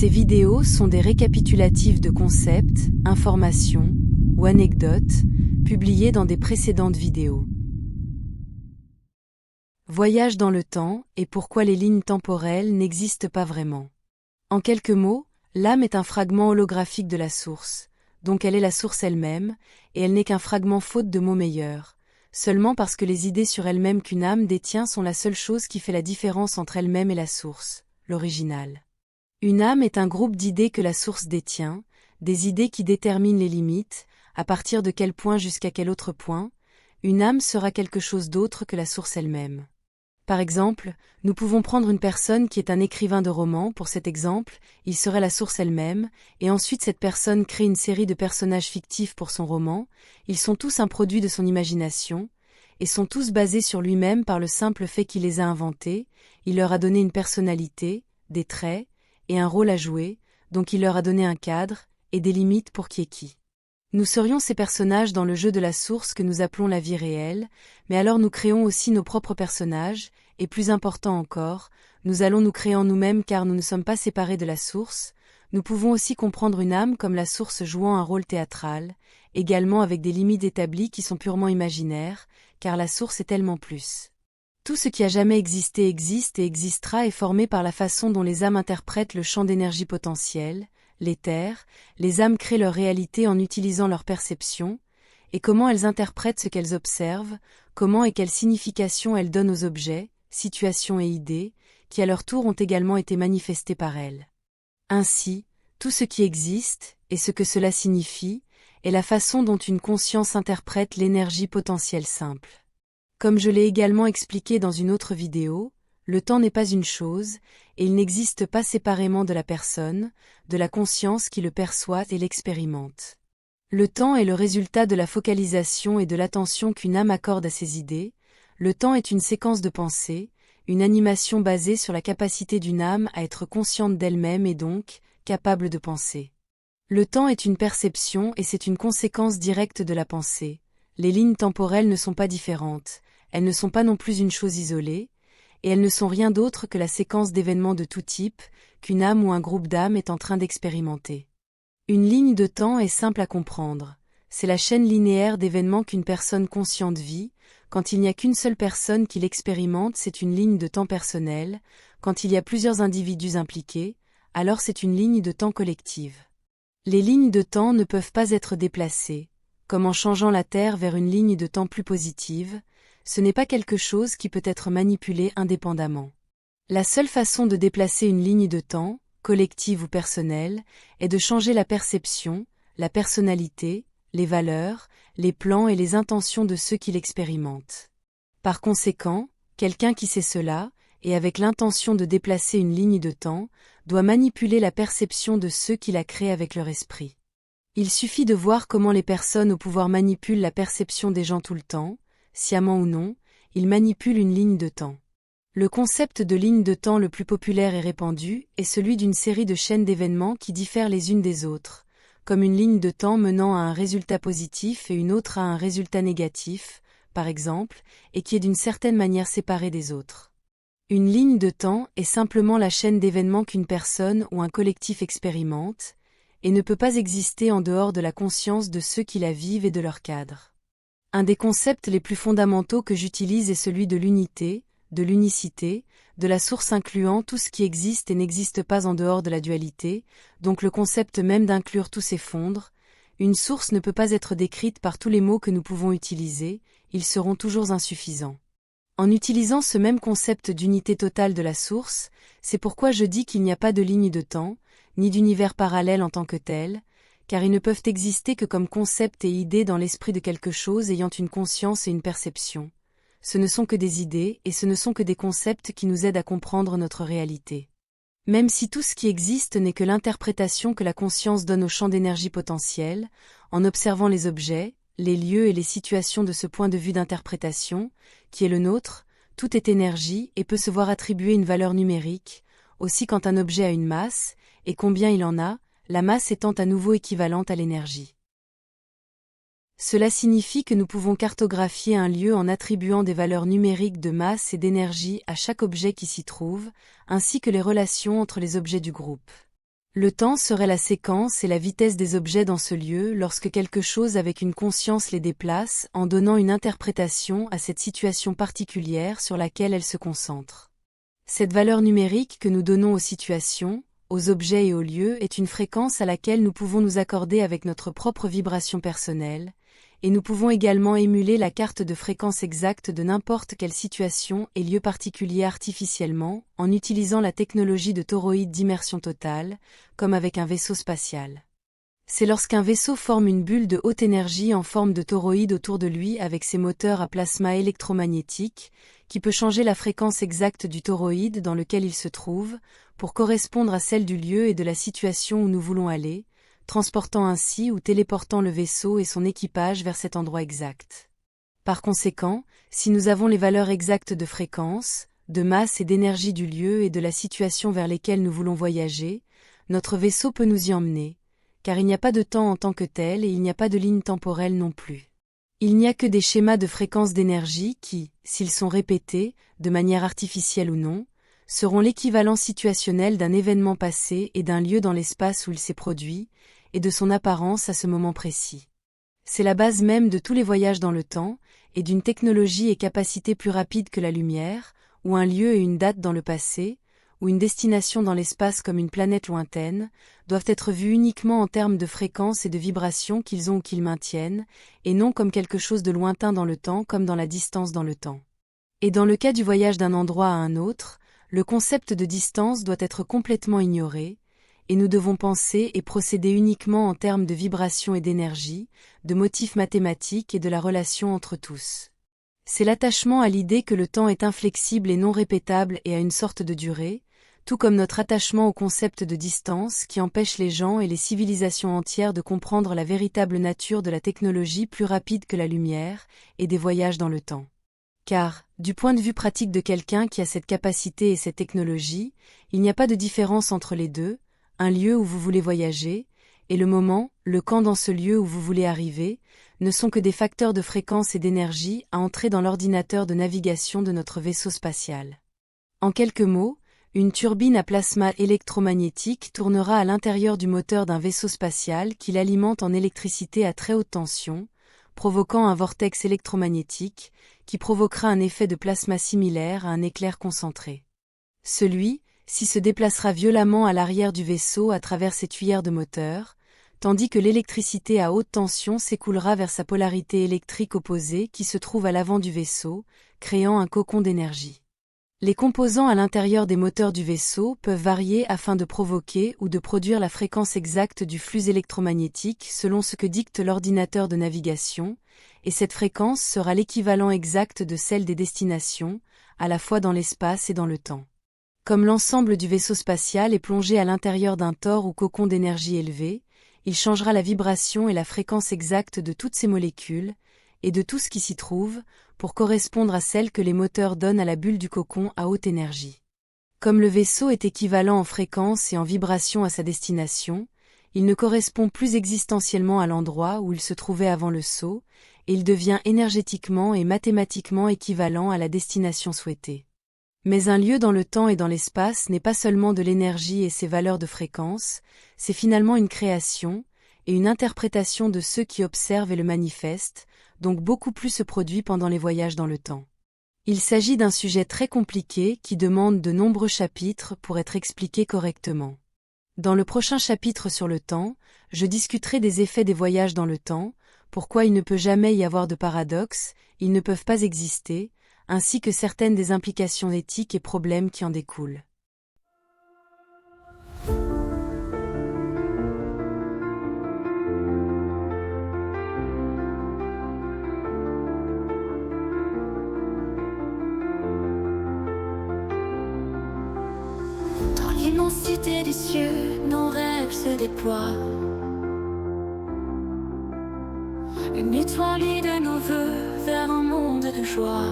Ces vidéos sont des récapitulatifs de concepts, informations ou anecdotes publiés dans des précédentes vidéos. Voyage dans le temps et pourquoi les lignes temporelles n'existent pas vraiment. En quelques mots, l'âme est un fragment holographique de la source, donc elle est la source elle-même, et elle n'est qu'un fragment faute de mots meilleurs, seulement parce que les idées sur elle-même qu'une âme détient sont la seule chose qui fait la différence entre elle-même et la source, l'original. Une âme est un groupe d'idées que la source détient, des idées qui déterminent les limites, à partir de quel point jusqu'à quel autre point. Une âme sera quelque chose d'autre que la source elle-même. Par exemple, nous pouvons prendre une personne qui est un écrivain de romans, pour cet exemple, il serait la source elle-même, et ensuite cette personne crée une série de personnages fictifs pour son roman, ils sont tous un produit de son imagination, et sont tous basés sur lui-même par le simple fait qu'il les a inventés, il leur a donné une personnalité, des traits, et un rôle à jouer, donc il leur a donné un cadre, et des limites pour qui est qui. Nous serions ces personnages dans le jeu de la source que nous appelons la vie réelle, mais alors nous créons aussi nos propres personnages, et plus important encore, nous allons nous créer en nous-mêmes car nous ne sommes pas séparés de la source. Nous pouvons aussi comprendre une âme comme la source jouant un rôle théâtral, également avec des limites établies qui sont purement imaginaires, car la source est tellement plus. Tout ce qui a jamais existé existe et existera est formé par la façon dont les âmes interprètent le champ d'énergie potentielle, l'éther, les âmes créent leur réalité en utilisant leur perception, et comment elles interprètent ce qu'elles observent, comment et quelle signification elles donnent aux objets, situations et idées, qui à leur tour ont également été manifestés par elles. Ainsi, tout ce qui existe, et ce que cela signifie, est la façon dont une conscience interprète l'énergie potentielle simple. Comme je l'ai également expliqué dans une autre vidéo, le temps n'est pas une chose, et il n'existe pas séparément de la personne, de la conscience qui le perçoit et l'expérimente. Le temps est le résultat de la focalisation et de l'attention qu'une âme accorde à ses idées. Le temps est une séquence de pensée, une animation basée sur la capacité d'une âme à être consciente d'elle-même et donc, capable de penser. Le temps est une perception et c'est une conséquence directe de la pensée. Les lignes temporelles ne sont pas différentes, elles ne sont pas non plus une chose isolée, et elles ne sont rien d'autre que la séquence d'événements de tout type, qu'une âme ou un groupe d'âmes est en train d'expérimenter. Une ligne de temps est simple à comprendre. C'est la chaîne linéaire d'événements qu'une personne consciente vit. Quand il n'y a qu'une seule personne qui l'expérimente, c'est une ligne de temps personnelle. Quand il y a plusieurs individus impliqués, alors c'est une ligne de temps collective. Les lignes de temps ne peuvent pas être déplacées. Comme en changeant la Terre vers une ligne de temps plus positive, ce n'est pas quelque chose qui peut être manipulé indépendamment. La seule façon de déplacer une ligne de temps, collective ou personnelle, est de changer la perception, la personnalité, les valeurs, les plans et les intentions de ceux qui l'expérimentent. Par conséquent, quelqu'un qui sait cela, et avec l'intention de déplacer une ligne de temps, doit manipuler la perception de ceux qui la créent avec leur esprit. Il suffit de voir comment les personnes au pouvoir manipulent la perception des gens tout le temps, sciemment ou non, ils manipulent une ligne de temps. Le concept de ligne de temps le plus populaire et répandu est celui d'une série de chaînes d'événements qui diffèrent les unes des autres, comme une ligne de temps menant à un résultat positif et une autre à un résultat négatif, par exemple, et qui est d'une certaine manière séparée des autres. Une ligne de temps est simplement la chaîne d'événements qu'une personne ou un collectif expérimente, et ne peut pas exister en dehors de la conscience de ceux qui la vivent et de leur cadre. Un des concepts les plus fondamentaux que j'utilise est celui de l'unité, de l'unicité, de la source incluant tout ce qui existe et n'existe pas en dehors de la dualité, donc le concept même d'inclure tout s'effondre. Une source ne peut pas être décrite par tous les mots que nous pouvons utiliser, ils seront toujours insuffisants. En utilisant ce même concept d'unité totale de la source, c'est pourquoi je dis qu'il n'y a pas de ligne de temps, ni d'univers parallèle en tant que tel, car ils ne peuvent exister que comme concept et idées dans l'esprit de quelque chose ayant une conscience et une perception. Ce ne sont que des idées et ce ne sont que des concepts qui nous aident à comprendre notre réalité. Même si tout ce qui existe n'est que l'interprétation que la conscience donne au champ d'énergie potentielle, en observant les objets, les lieux et les situations de ce point de vue d'interprétation, qui est le nôtre, tout est énergie et peut se voir attribuer une valeur numérique, aussi quand un objet a une masse, et combien il en a, la masse étant à nouveau équivalente à l'énergie. Cela signifie que nous pouvons cartographier un lieu en attribuant des valeurs numériques de masse et d'énergie à chaque objet qui s'y trouve, ainsi que les relations entre les objets du groupe. Le temps serait la séquence et la vitesse des objets dans ce lieu lorsque quelque chose avec une conscience les déplace en donnant une interprétation à cette situation particulière sur laquelle elle se concentre. Cette valeur numérique que nous donnons aux situations, aux objets et aux lieux est une fréquence à laquelle nous pouvons nous accorder avec notre propre vibration personnelle, et nous pouvons également émuler la carte de fréquence exacte de n'importe quelle situation et lieu particulier artificiellement, en utilisant la technologie de toroïde d'immersion totale, comme avec un vaisseau spatial. C'est lorsqu'un vaisseau forme une bulle de haute énergie en forme de toroïde autour de lui avec ses moteurs à plasma électromagnétique, qui peut changer la fréquence exacte du toroïde dans lequel il se trouve, pour correspondre à celle du lieu et de la situation où nous voulons aller, transportant ainsi ou téléportant le vaisseau et son équipage vers cet endroit exact. Par conséquent, si nous avons les valeurs exactes de fréquence, de masse et d'énergie du lieu et de la situation vers lesquelles nous voulons voyager, notre vaisseau peut nous y emmener, car il n'y a pas de temps en tant que tel et il n'y a pas de ligne temporelle non plus. Il n'y a que des schémas de fréquences d'énergie qui, s'ils sont répétés, de manière artificielle ou non, seront l'équivalent situationnel d'un événement passé et d'un lieu dans l'espace où il s'est produit, et de son apparence à ce moment précis. C'est la base même de tous les voyages dans le temps, et d'une technologie et capacité plus rapide que la lumière, où un lieu et une date dans le passé, ou une destination dans l'espace comme une planète lointaine, doivent être vus uniquement en termes de fréquence et de vibration qu'ils ont ou qu'ils maintiennent, et non comme quelque chose de lointain dans le temps comme dans la distance dans le temps. Et dans le cas du voyage d'un endroit à un autre, le concept de distance doit être complètement ignoré, et nous devons penser et procéder uniquement en termes de vibration et d'énergie, de motifs mathématiques et de la relation entre tous. C'est l'attachement à l'idée que le temps est inflexible et non répétable et a une sorte de durée, tout comme notre attachement au concept de distance qui empêche les gens et les civilisations entières de comprendre la véritable nature de la technologie plus rapide que la lumière et des voyages dans le temps. Car, du point de vue pratique de quelqu'un qui a cette capacité et cette technologie, il n'y a pas de différence entre les deux, un lieu où vous voulez voyager, et le moment, le quand dans ce lieu où vous voulez arriver, ne sont que des facteurs de fréquence et d'énergie à entrer dans l'ordinateur de navigation de notre vaisseau spatial. En quelques mots, une turbine à plasma électromagnétique tournera à l'intérieur du moteur d'un vaisseau spatial qui l'alimente en électricité à très haute tension, provoquant un vortex électromagnétique qui provoquera un effet de plasma similaire à un éclair concentré. Celui-ci se déplacera violemment à l'arrière du vaisseau à travers ses tuyères de moteur, tandis que l'électricité à haute tension s'écoulera vers sa polarité électrique opposée qui se trouve à l'avant du vaisseau, créant un cocon d'énergie. Les composants à l'intérieur des moteurs du vaisseau peuvent varier afin de provoquer ou de produire la fréquence exacte du flux électromagnétique selon ce que dicte l'ordinateur de navigation, et cette fréquence sera l'équivalent exact de celle des destinations, à la fois dans l'espace et dans le temps. Comme l'ensemble du vaisseau spatial est plongé à l'intérieur d'un tor ou cocon d'énergie élevé, il changera la vibration et la fréquence exacte de toutes ces molécules, et de tout ce qui s'y trouve, pour correspondre à celle que les moteurs donnent à la bulle du cocon à haute énergie. Comme le vaisseau est équivalent en fréquence et en vibration à sa destination, il ne correspond plus existentiellement à l'endroit où il se trouvait avant le saut, et il devient énergétiquement et mathématiquement équivalent à la destination souhaitée. Mais un lieu dans le temps et dans l'espace n'est pas seulement de l'énergie et ses valeurs de fréquence, c'est finalement une création, et une interprétation de ceux qui observent et le manifestent, donc beaucoup plus se produit pendant les voyages dans le temps. Il s'agit d'un sujet très compliqué qui demande de nombreux chapitres pour être expliqué correctement. Dans le prochain chapitre sur le temps, je discuterai des effets des voyages dans le temps, pourquoi il ne peut jamais y avoir de paradoxe, ils ne peuvent pas exister, ainsi que certaines des implications éthiques et problèmes qui en découlent. Dans l'immensité des cieux, nos rêves se déploient. Une étoile guide nos vœux vers un monde de joie.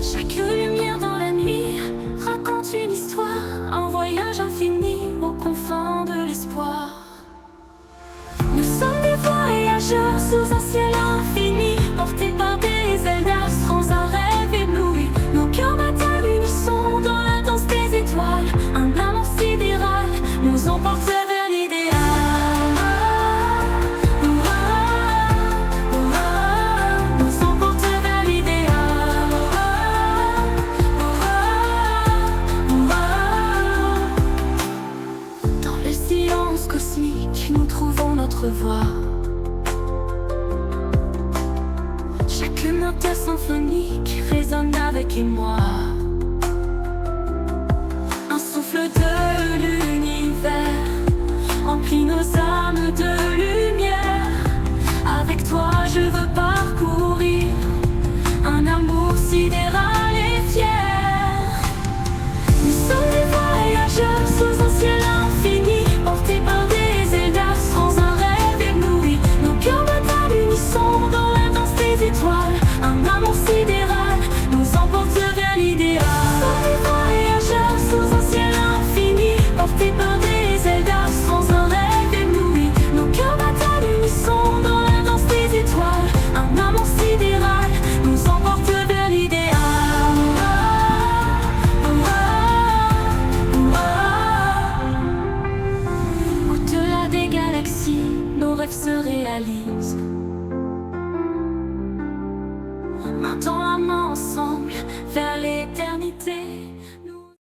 Chaque lumière dans la nuit raconte une histoire, un voyage infini aux confins de l'espoir. Nous sommes des voyageurs sous un ciel infini, portés par des ailes d'astres, un rêve ébloui. Nos cœurs battent à l'unisson dans la danse des étoiles. Un et moi. Un souffle de l'univers emplit nos âmes de lumière. Avec toi je veux parcourir un amour sidéral et fier. Nous sommes des voyageurs sous un ciel infini, portés par des ailes sans un rêve ébloui. Nos cœurs battent à l'unisson dans la danse des étoiles. Un amour sidéral nous emporte vers l'idéal. Nous sommes des voyageurs sous un ciel infini, portés par des ailes sans un rêve ébloui. Nos cœurs battent à l'unisson dans la danse des étoiles. Un amour sidéral nous emporte vers l'idéal. Au-delà des galaxies, nos rêves se réalisent. Main dans la main ensemble vers l'éternité.